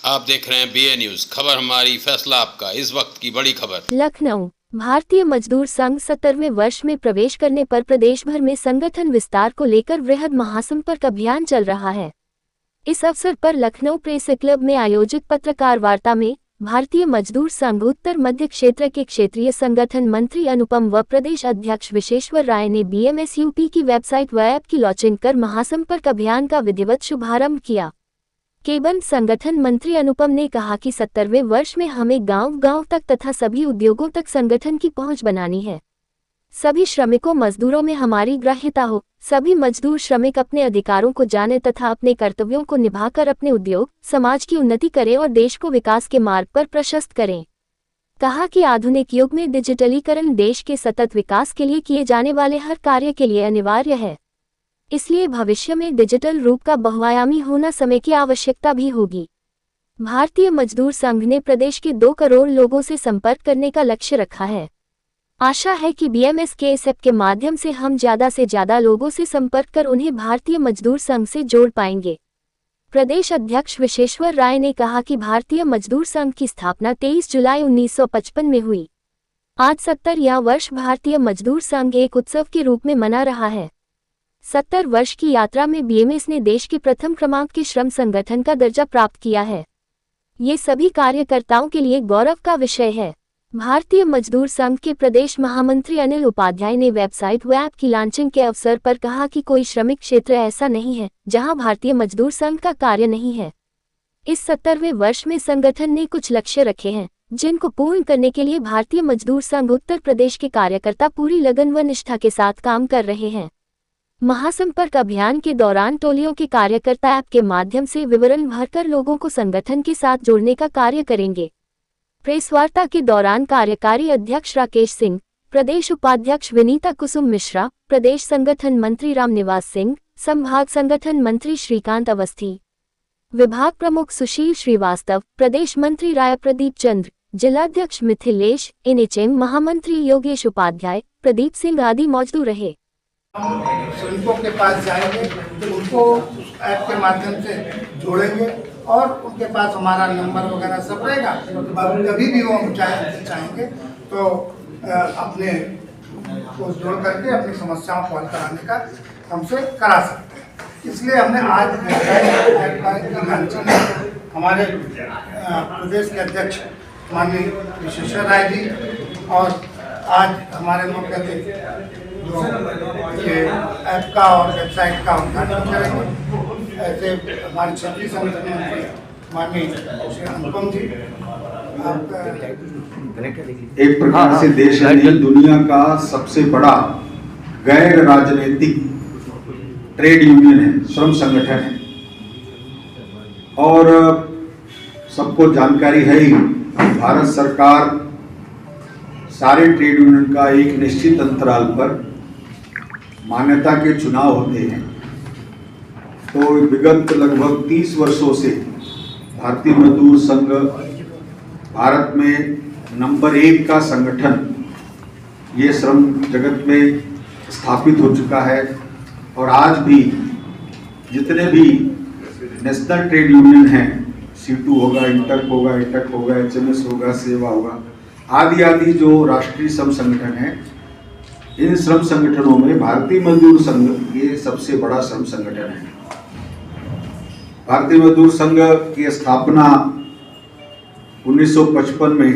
आप देख रहे हैं BA न्यूज, खबर हमारी फैसला आपका। इस वक्त की बड़ी खबर। लखनऊ भारतीय मजदूर संघ 70वें वर्ष में प्रवेश करने पर प्रदेश भर में संगठन विस्तार को लेकर वृहद महासंपर्क अभियान चल रहा है। इस अवसर पर लखनऊ प्रेस क्लब में आयोजित पत्रकार वार्ता में भारतीय मजदूर संघ उत्तर मध्य क्षेत्र के क्षेत्रीय संगठन मंत्री अनुपम व प्रदेश अध्यक्ष विशेश्वर राय ने BMSUP की वेबसाइट व ऐप की लॉन्चिंग कर महासंपर्क अभियान का विधिवत शुभारंभ किया। केबन संगठन मंत्री अनुपम ने कहा कि 70वें वर्ष में हमें गांव-गांव तक तथा सभी उद्योगों तक संगठन की पहुंच बनानी है। सभी श्रमिकों मजदूरों में हमारी ग्राह्यता हो, सभी मजदूर श्रमिक अपने अधिकारों को जाने तथा अपने कर्तव्यों को निभाकर अपने उद्योग, समाज की उन्नति करें और देश को विकास के मार्ग पर प्रशस्त करें। कहा कि आधुनिक युग में डिजिटलीकरण देश के सतत विकास के लिए किए जाने वाले हर कार्य के लिए अनिवार्य है। इसलिए भविष्य में डिजिटल रूप का बहुआयामी होना समय की आवश्यकता भी होगी। भारतीय मजदूर संघ ने प्रदेश के 2 करोड़ लोगों से संपर्क करने का लक्ष्य रखा है। आशा है कि BMS के इस ऐप के माध्यम से हम ज़्यादा से ज़्यादा लोगों से संपर्क कर उन्हें भारतीय मजदूर संघ से जोड़ पाएंगे। प्रदेश अध्यक्ष विशेश्वर राय ने कहा कि भारतीय मजदूर संघ की स्थापना 23 जुलाई 1955 में हुई। आज 70वां वर्ष भारतीय मजदूर संघ एक उत्सव के रूप में मना रहा है। 70 वर्ष की यात्रा में BMS ने देश के प्रथम क्रमांक के श्रम संगठन का दर्जा प्राप्त किया है। ये सभी कार्यकर्ताओं के लिए गौरव का विषय है। भारतीय मजदूर संघ के प्रदेश महामंत्री अनिल उपाध्याय ने वेबसाइट व ऐप की लॉन्चिंग के अवसर पर कहा कि कोई श्रमिक क्षेत्र ऐसा नहीं है जहां भारतीय मजदूर संघ का कार्य नहीं है। इस 70वें वर्ष में संगठन ने कुछ लक्ष्य रखे हैं, जिनको पूर्ण करने के लिए भारतीय मजदूर संघ उत्तर प्रदेश के कार्यकर्ता पूरी लगन व निष्ठा के साथ काम कर रहे हैं। महासंपर्क अभियान के दौरान टोलियों के कार्यकर्ता ऐप के माध्यम से विवरण भरकर लोगों को संगठन के साथ जोड़ने का कार्य करेंगे। प्रेस वार्ता के दौरान कार्यकारी अध्यक्ष राकेश सिंह, प्रदेश उपाध्यक्ष विनीता कुसुम मिश्रा, प्रदेश संगठन मंत्री रामनिवास सिंह, संभाग संगठन मंत्री श्रीकांत अवस्थी, विभाग प्रमुख सुशील श्रीवास्तव, प्रदेश मंत्री राय प्रदीप चंद्र, जिलाध्यक्ष मिथिलेश, NHM महामंत्री योगेश उपाध्याय, प्रदीप सिंह आदि मौजूद रहे। हम श्रमिकों के पास जाएंगे तो उनको ऐप के माध्यम से जोड़ेंगे और उनके पास हमारा नंबर वगैरह सब रहेगा। कभी भी वो चाहेंगे तो अपने को जोड़ करके अपनी समस्याओं को हल कराने का हमसे करा सकते हैं। इसलिए हमने आज हमारे प्रदेश के अध्यक्ष माननीय विशेश्वर राय जी और आज हमारे मुख्य अतिथि ये ऐप का और वेबसाइट का उद्घाटन करेंगे। ऐसे हमारे क्षेत्रीय संगठन मंत्री माननीय श्री अनुपम जी एक प्रकार से देश नहीं दुनिया का सबसे बड़ा गैर राजनीतिक ट्रेड यूनियन है, श्रम संगठन है। और सबको जानकारी है ही, भारत सरकार सारे ट्रेड यूनियन का एक निश्चित अंतराल पर मान्यता के चुनाव होते हैं। तो विगत लगभग 30 वर्षों से भारतीय मजदूर संघ भारत में नंबर 1 का संगठन ये श्रम जगत में स्थापित हो चुका है। और आज भी जितने भी नेशनल ट्रेड यूनियन हैं, C2 होगा, इंटक होगा, एटक होगा, HMS होगा, सेवा होगा, आदि आदि जो राष्ट्रीय श्रम संगठन है, इन श्रम संगठनों में भारतीय मजदूर संघ ये सबसे बड़ा श्रम संगठन है। भारतीय मजदूर संघ की स्थापना 1955 में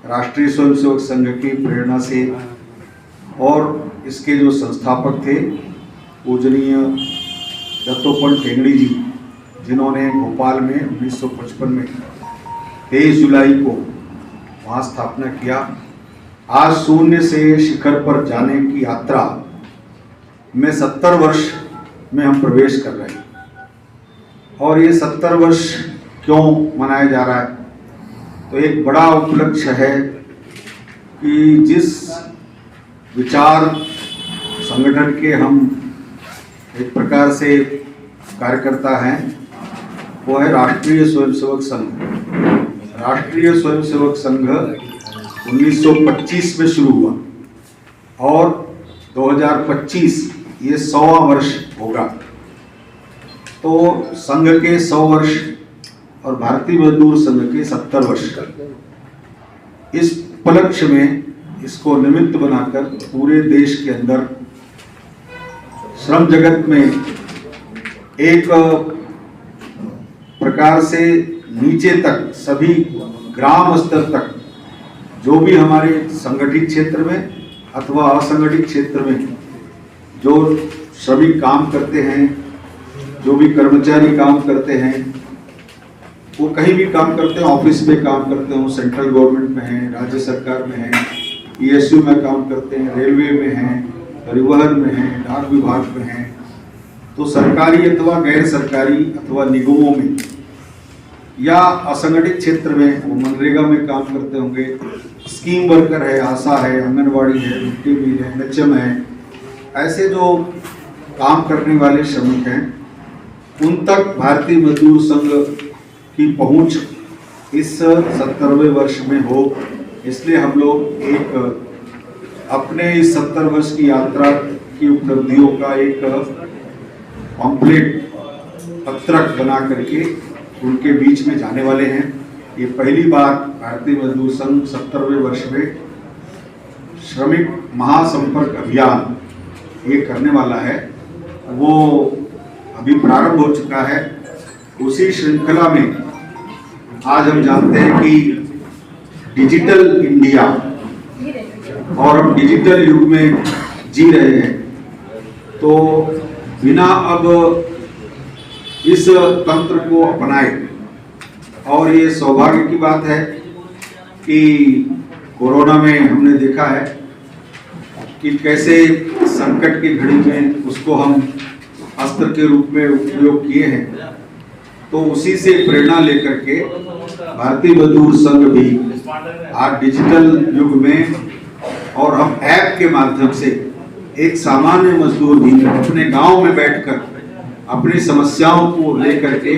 राष्ट्रीय स्वयंसेवक संघ की प्रेरणा से और इसके जो संस्थापक थे पूजनीय दत्तोपंत ठेंगड़ी जी, जिन्होंने भोपाल में 1955 में 23 जुलाई को वहाँ स्थापना किया। आज शून्य से शिखर पर जाने की यात्रा में 70 वर्ष में हम प्रवेश कर रहे हैं। और ये 70 वर्ष क्यों मनाया जा रहा है? तो एक बड़ा उपलक्ष्य है कि जिस विचार संगठन के हम एक प्रकार से कार्यकर्ता हैं, वो है राष्ट्रीय स्वयंसेवक संघ। राष्ट्रीय स्वयंसेवक संघ 1925 में शुरू हुआ और 2025 ये 100वां वर्ष होगा। तो संघ के 100 वर्ष और भारतीय मजदूर संघ के 70 वर्ष। इस उपलक्ष्य में इसको निमित्त बनाकर पूरे देश के अंदर श्रम जगत में एक प्रकार से नीचे तक, सभी ग्राम स्तर तक, जो भी हमारे संगठित क्षेत्र में अथवा असंगठित क्षेत्र में जो श्रमिक काम करते हैं, जो भी कर्मचारी काम करते हैं, वो कहीं भी काम करते हैं, ऑफिस में काम करते हो, सेंट्रल गवर्नमेंट में हैं, राज्य सरकार में हैं, PSU में काम करते हैं, रेलवे में हैं, परिवहन में हैं, डाक विभाग में हैं, तो सरकारी अथवा गैर सरकारी अथवा निगमों में या असंगठित क्षेत्र में, वो मनरेगा में काम करते होंगे, स्कीम वर्कर है, आशा है, आंगनवाड़ी है, मिड डे मील है, NHM है, ऐसे जो काम करने वाले श्रमिक हैं, उन तक भारतीय मजदूर संघ की पहुंच इस 70वें वर्ष में हो, इसलिए हम लोग एक अपने इस 70 वर्ष की यात्रा की उपलब्धियों का एक पम्पलेट पत्रक बना करके उनके बीच में जाने वाले हैं। ये पहली बार भारतीय मजदूर संघ 70वें वर्ष में श्रमिक महासंपर्क अभियान ये करने वाला है, वो अभी प्रारंभ हो चुका है। उसी श्रृंखला में आज हम जानते हैं कि डिजिटल इंडिया और हम डिजिटल युग में जी रहे हैं, तो बिना अब इस तंत्र को अपनाए, और ये सौभाग्य की बात है कि कोरोना में हमने देखा है कि कैसे संकट की घड़ी में उसको हम अस्त्र के रूप में उपयोग किए हैं। तो उसी से प्रेरणा लेकर के भारतीय मजदूर संघ भी आज डिजिटल युग में, और हम ऐप के माध्यम से एक सामान्य मजदूर भी अपने गांव में बैठकर अपनी समस्याओं को लेकर के,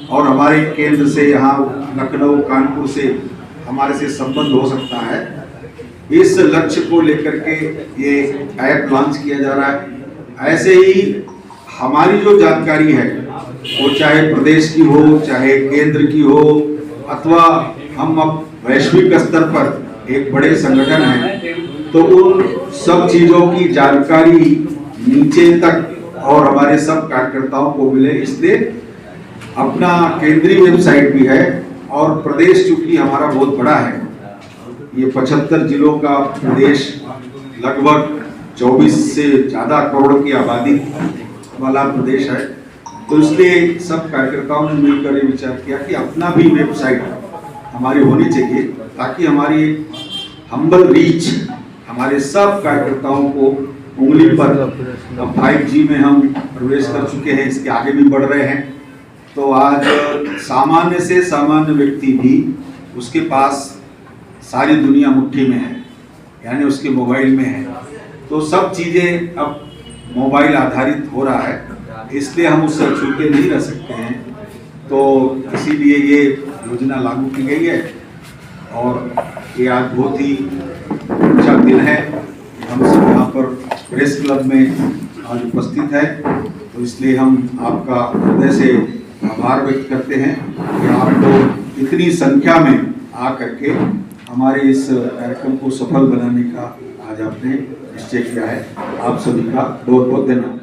और हमारे केंद्र से यहाँ लखनऊ कानपुर से हमारे से संबंध हो सकता है, इस लक्ष्य को लेकर के ये ऐप लॉन्च किया जा रहा है। ऐसे ही हमारी जो जानकारी है, वो चाहे प्रदेश की हो, चाहे केंद्र की हो, अथवा हम अब वैश्विक स्तर पर एक बड़े संगठन हैं, तो उन सब चीजों की जानकारी नीचे तक और हमारे सब कार्यकर्ताओं को मिले, इसलिए अपना केंद्रीय वेबसाइट भी है। और प्रदेश चूंकि हमारा बहुत बड़ा है, ये 75 जिलों का प्रदेश, लगभग 24 से ज़्यादा करोड़ की आबादी वाला प्रदेश है, तो इसलिए सब कार्यकर्ताओं ने मिलकर ये विचार किया कि अपना भी वेबसाइट हमारी होनी चाहिए, ताकि हमारी हम्बल रीच हमारे सब कार्यकर्ताओं को उंगली पर, अब 5G में हम प्रवेश कर चुके हैं, इसके आगे भी बढ़ रहे हैं, तो आज सामान्य से सामान्य व्यक्ति भी उसके पास सारी दुनिया मुट्ठी में है, यानी उसके मोबाइल में है, तो सब चीज़ें अब मोबाइल आधारित हो रहा है, इसलिए हम उससे छूटे नहीं रह सकते हैं। तो इसीलिए ये योजना लागू की गई है, और ये आज बहुत ही अच्छा दिन है कि हम सब यहाँ पर प्रेस क्लब में आज उपस्थित है, तो इसलिए हम आपका हृदय से आभार व्यक्त करते हैं कि आप लोग इतनी संख्या में आ करके हमारे इस कार्यक्रम को सफल बनाने का आज आपने निश्चय किया है। आप सभी का बहुत बहुत धन्यवाद।